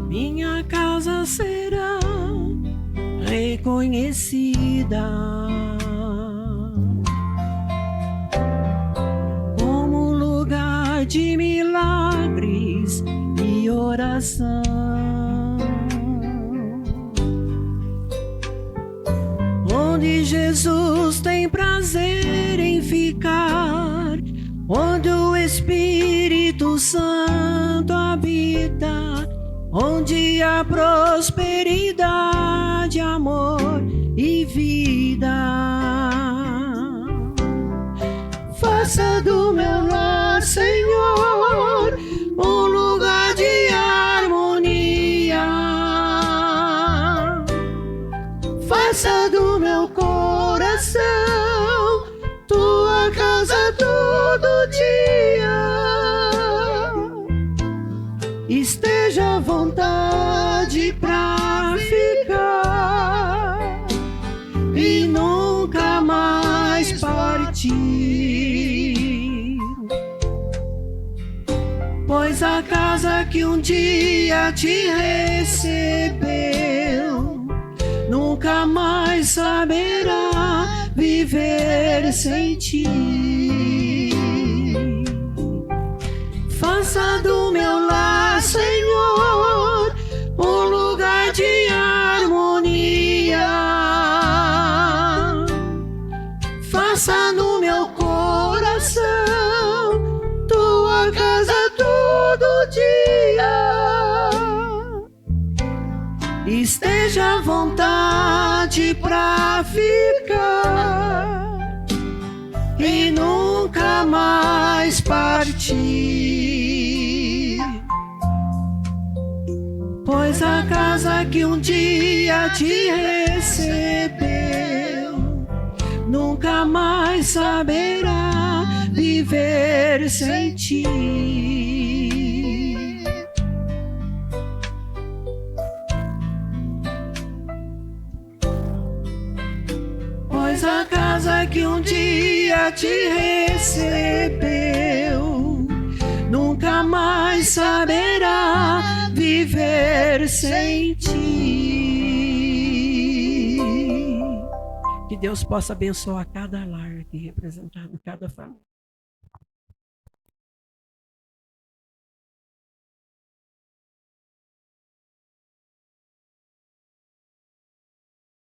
Minha casa será reconhecida como um lugar de milagres e oração, onde Jesus tem prazer em ficar, onde o Espírito Santo habita, onde há prosperidade, amor e vida. Faça do meu lar, Senhor, um lugar de harmonia. Faça do meu coração tua casa todo dia. Esteja à vontade pra ficar e nunca mais partir, pois a casa casa que um dia te recebeu nunca mais saberá viver sem ti. Faça do meu lar, Senhor, um lugar de harmonia. Faça no meu coração tua casa todo dia. Esteja à vontade pra ficar e nunca mais partir. Pois a casa que um dia te recebeu nunca mais saberá viver sem ti. Pois a casa que um dia te recebeu nunca mais saberá viver sem ti. Que Deus possa abençoar cada lar aqui representado, cada família.